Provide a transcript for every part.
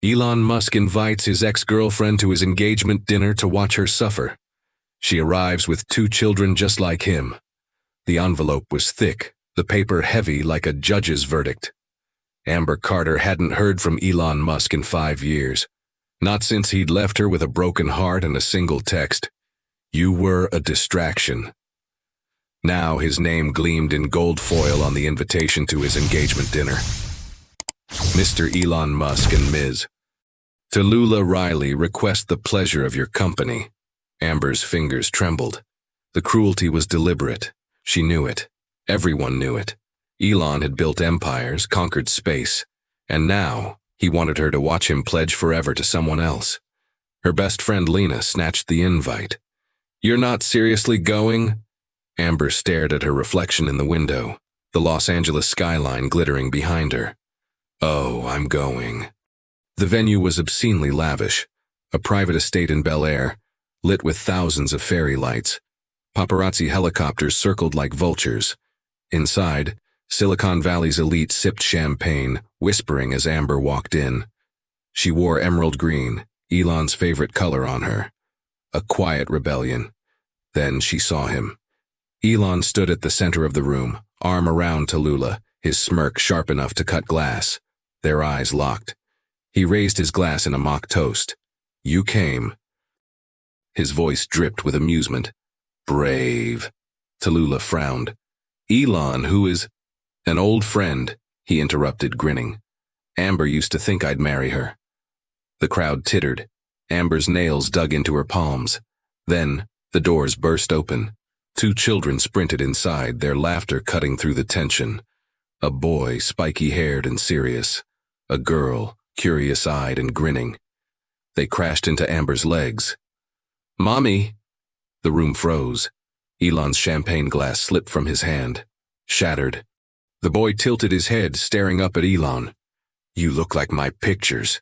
Elon Musk invites his ex-girlfriend to his engagement dinner to watch her suffer. She arrives with 2 children just like him. The envelope was thick, the paper heavy like a judge's verdict. Amber Carter hadn't heard from Elon Musk in 5 years. Not since he'd left her with a broken heart and a single text. "You were a distraction." Now his name gleamed in gold foil on the invitation to his engagement dinner. Mr. Elon Musk and Ms. Tallulah Riley request the pleasure of your company. Amber's fingers trembled. The cruelty was deliberate. She knew it. Everyone knew it. Elon had built empires, conquered space, and now he wanted her to watch him pledge forever to someone else. Her best friend Lena snatched the invite. "You're not seriously going?" Amber stared at her reflection in the window, the Los Angeles skyline glittering behind her. "Oh, I'm going." The venue was obscenely lavish, a private estate in Bel Air, lit with thousands of fairy lights. Paparazzi helicopters circled like vultures. Inside, Silicon Valley's elite sipped champagne, whispering as Amber walked in. She wore emerald green, Elon's favorite color, on her. A quiet rebellion. Then she saw him. Elon stood at the center of the room, arm around Tallulah, his smirk sharp enough to cut glass. Their eyes locked. He raised his glass in a mock toast. "You came." His voice dripped with amusement. "Brave." Tallulah frowned. "Elon, who is—" "An old friend," he interrupted, grinning. "Amber used to think I'd marry her." The crowd tittered. Amber's nails dug into her palms. Then, the doors burst open. 2 children sprinted inside, their laughter cutting through the tension. A boy, spiky-haired and serious. A girl, curious-eyed and grinning. They crashed into Amber's legs. "Mommy!" The room froze. Elon's champagne glass slipped from his hand. Shattered. The boy tilted his head, staring up at Elon. "You look like my pictures."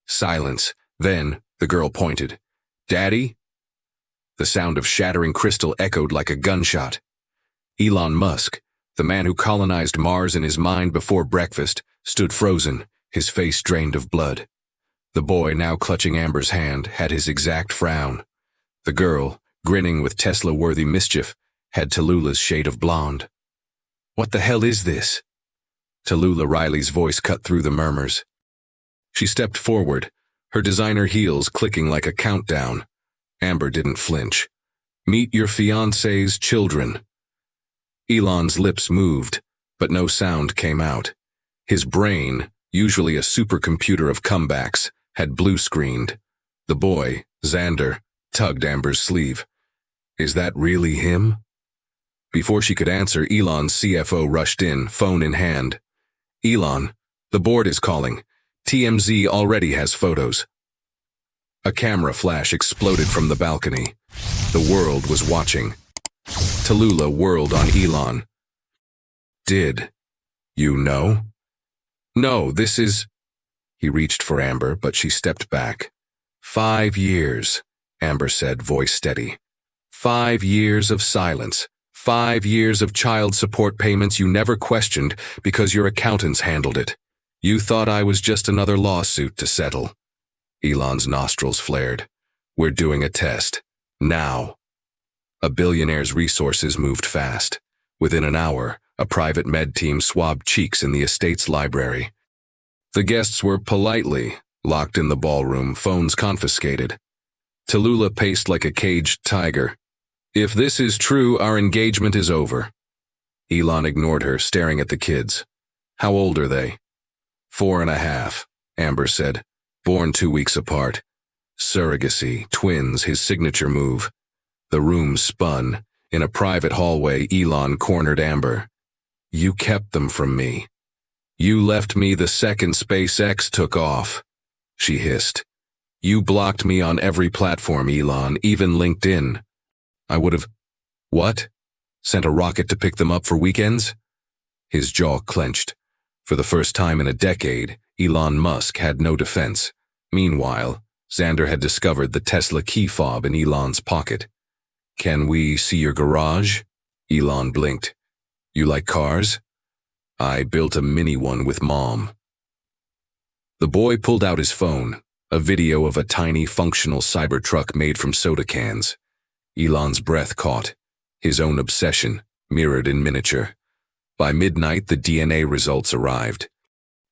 Silence. Then, the girl pointed. "Daddy?" The sound of shattering crystal echoed like a gunshot. Elon Musk, the man who colonized Mars in his mind before breakfast, stood frozen, his face drained of blood. The boy, now clutching Amber's hand, had his exact frown. The girl, grinning with Tesla-worthy mischief, had Tallulah's shade of blonde. "What the hell is this?" Tallulah Riley's voice cut through the murmurs. She stepped forward, her designer heels clicking like a countdown. Amber didn't flinch. "Meet your fiancé's children." Elon's lips moved, but no sound came out. His brain, usually a supercomputer of comebacks, had blue-screened. The boy, Xander, tugged Amber's sleeve. "Is that really him?" Before she could answer, Elon's CFO rushed in, phone in hand. "Elon, the board is calling. TMZ already has photos." A camera flash exploded from the balcony. The world was watching. Tallulah whirled on Elon. "Did you know?" "No, this is—" He reached for Amber, but she stepped back. 5 years, Amber said, voice steady. 5 years of silence. 5 years of child support payments you never questioned because your accountants handled it. You thought I was just another lawsuit to settle. Elon's nostrils flared. "We're doing a test. Now." A billionaire's resources moved fast. Within an hour, a private med team swabbed cheeks in the estate's library. The guests were politely locked in the ballroom, phones confiscated. Tallulah paced like a caged tiger. "If this is true, our engagement is over." Elon ignored her, staring at the kids. "How old are they?" 4.5, Amber said. "Born 2 weeks apart. Surrogacy, twins, his signature move." The room spun. In a private hallway, Elon cornered Amber. "You kept them from me. You left me the second SpaceX took off," she hissed. "You blocked me on every platform, Elon, even LinkedIn. I would have—" "What? Sent a rocket to pick them up for weekends?" His jaw clenched. For the first time in a decade, Elon Musk had no defense. Meanwhile, Xander had discovered the Tesla key fob in Elon's pocket. "Can we see your garage?" Elon blinked. "You like cars?" "I built a mini one with Mom." The boy pulled out his phone, a video of a tiny functional Cybertruck made from soda cans. Elon's breath caught, his own obsession mirrored in miniature. By midnight, the DNA results arrived.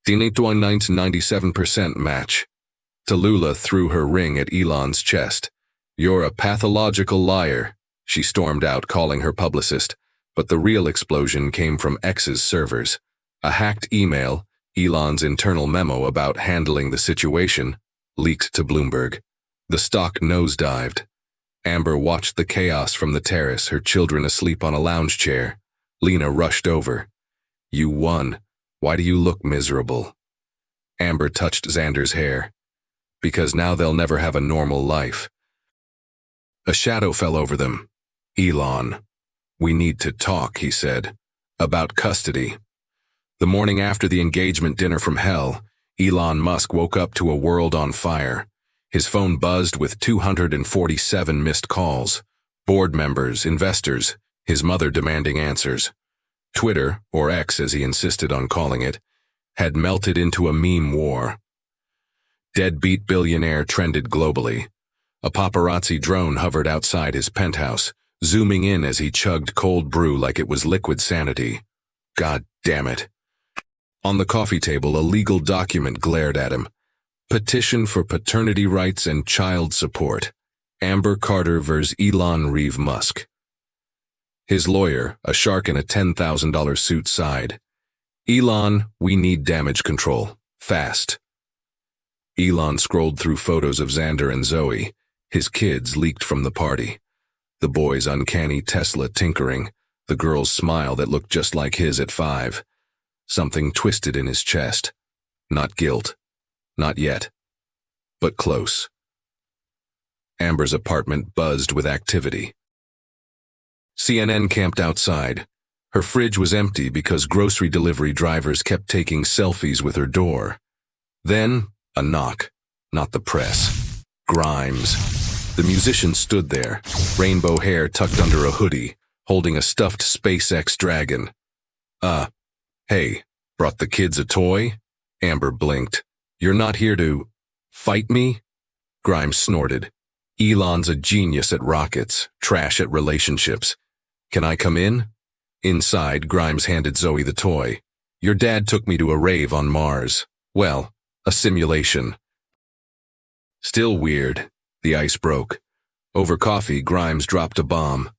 Dinito 97% match. Tallulah threw her ring at Elon's chest. "You're a pathological liar," she stormed out, calling her publicist. But the real explosion came from X's servers. A hacked email, Elon's internal memo about handling the situation, leaked to Bloomberg. The stock nosedived. Amber watched the chaos from the terrace, her children asleep on a lounge chair. Lena rushed over. "You won. Why do you look miserable?" Amber touched Xander's hair. "Because now they'll never have a normal life." A shadow fell over them. "Elon, we need to talk," he said. "About custody." The morning after the engagement dinner from hell, Elon Musk woke up to a world on fire. His phone buzzed with 247 missed calls. Board members, investors, his mother demanding answers. Twitter, or X as he insisted on calling it, had melted into a meme war. Deadbeat billionaire trended globally. A paparazzi drone hovered outside his penthouse, zooming in as he chugged cold brew like it was liquid sanity. God damn it. On the coffee table, a legal document glared at him. Petition for paternity rights and child support. Amber Carter vs. Elon Reeve Musk. His lawyer, a shark in a $10,000 suit, sighed. "Elon, we need damage control. Fast." Elon scrolled through photos of Xander and Zoe. His kids leaked from the party. The boy's uncanny Tesla tinkering, the girl's smile that looked just like his at 5. Something twisted in his chest. Not guilt. Not yet. But close. Amber's apartment buzzed with activity. CNN camped outside. Her fridge was empty because grocery delivery drivers kept taking selfies with her door. Then, a knock. Not the press. Grimes. The musician stood there, rainbow hair tucked under a hoodie, holding a stuffed SpaceX dragon. Hey, brought the kids a toy?" Amber blinked. "You're not here to fight me?" Grimes snorted. "Elon's a genius at rockets, trash at relationships. Can I come in?" Inside, Grimes handed Zoe the toy. "Your dad took me to a rave on Mars. Well, a simulation." Still weird. The ice broke. Over coffee, Grimes dropped a bomb.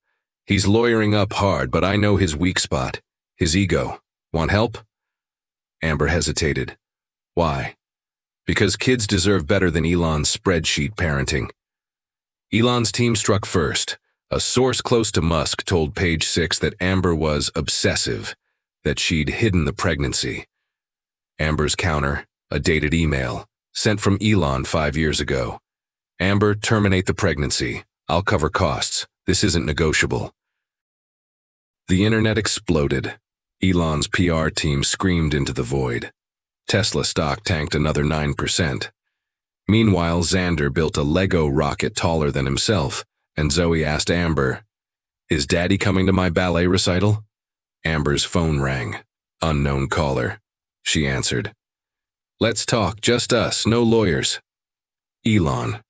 "He's lawyering up hard, but I know his weak spot. His ego. Want help?" Amber hesitated. "Why?" "Because kids deserve better than Elon's spreadsheet parenting." Elon's team struck first. A source close to Musk told Page 6 that Amber was obsessive, that she'd hidden the pregnancy. Amber's counter, a dated email, sent from Elon 5 years ago. "Amber, terminate the pregnancy. I'll cover costs. This isn't negotiable." The internet exploded. Elon's PR team screamed into the void. Tesla stock tanked another 9%. Meanwhile, Xander built a Lego rocket taller than himself, and Zoe asked Amber, "Is Daddy coming to my ballet recital?" Amber's phone rang. Unknown caller. She answered. "Let's talk, just us, no lawyers." Elon.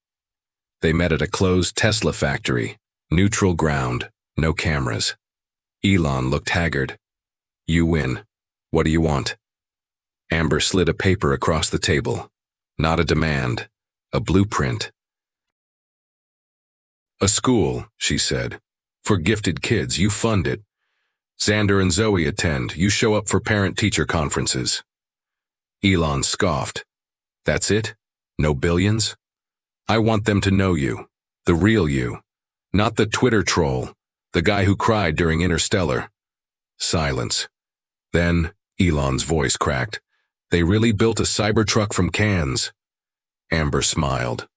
They met at a closed Tesla factory, neutral ground, no cameras. Elon looked haggard. "You win. What do you want?" Amber slid a paper across the table. Not a demand, a blueprint. "A school," she said. "For gifted kids, you fund it. Xander and Zoe attend, you show up for parent-teacher conferences." Elon scoffed. "That's it? No billions? I want them to know you, the real you, not the Twitter troll, the guy who cried during Interstellar." Silence. Then, Elon's voice cracked. "They really built a Cybertruck from cans." Amber smiled.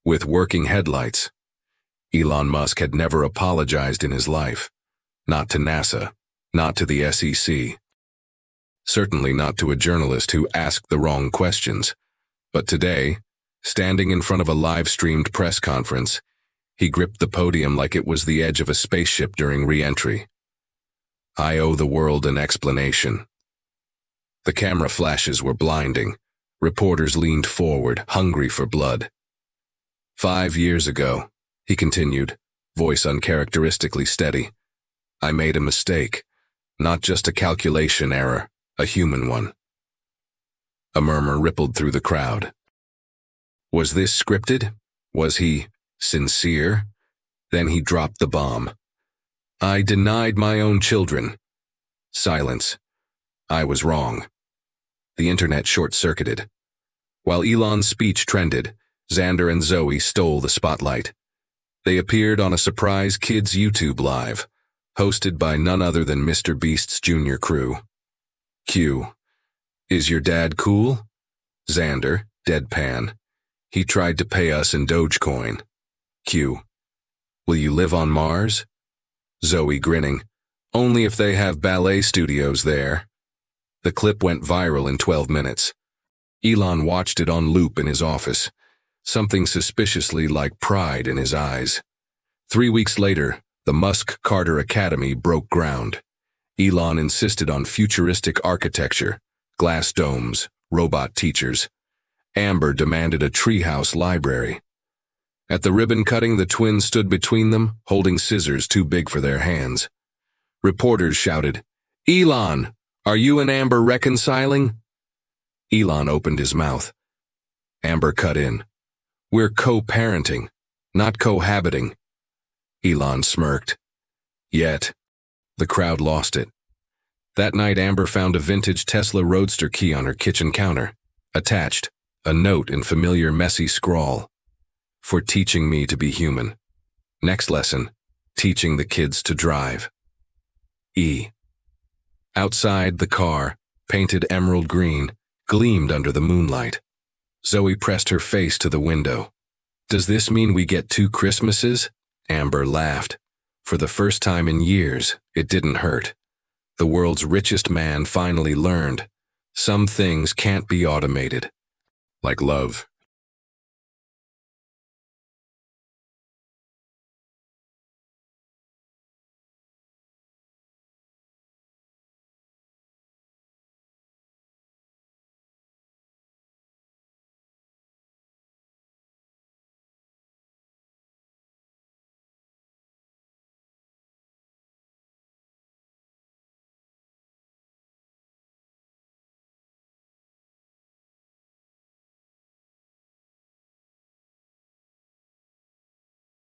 "With working headlights." Elon Musk had never apologized in his life. Not to NASA, not to the SEC. Certainly not to a journalist who asked the wrong questions. But today, standing in front of a live-streamed press conference, he gripped the podium like it was the edge of a spaceship during re-entry. "I owe the world an explanation." The camera flashes were blinding. Reporters leaned forward, hungry for blood. 5 years ago, he continued, voice uncharacteristically steady, I made a mistake. Not just a calculation error, a human one. A murmur rippled through the crowd. Was this scripted? Was he sincere? Then he dropped the bomb. I denied my own children. Silence. I was wrong. The internet short-circuited. While Elon's speech trended, Xander and Zoe stole the spotlight. They appeared on a surprise kids YouTube live, hosted by none other than Mr. Beast's junior crew. Q. Is your dad cool? Xander, deadpan. He tried to pay us in Dogecoin. Q. Will you live on Mars? Zoe grinning. Only if they have ballet studios there. The clip went viral in 12 minutes. Elon watched it on loop in his office, something suspiciously like pride in his eyes. 3 weeks later, the Musk Carter Academy broke ground. Elon insisted on futuristic architecture, glass domes, robot teachers. Amber demanded a treehouse library. At the ribbon cutting, the twins stood between them, holding scissors too big for their hands. Reporters shouted, Elon, are you and Amber reconciling? Elon opened his mouth. Amber cut in. We're co-parenting, not cohabiting. Elon smirked. Yet, the crowd lost it. That night, Amber found a vintage Tesla Roadster key on her kitchen counter. Attached, a note in familiar messy scrawl. For teaching me to be human. Next lesson, teaching the kids to drive. E. Outside, the car, painted emerald green, gleamed under the moonlight. Zoe pressed her face to the window. Does this mean we get 2 Christmases? Amber laughed. For the first time in years, it didn't hurt. The world's richest man finally learned. Some things can't be automated. Like love.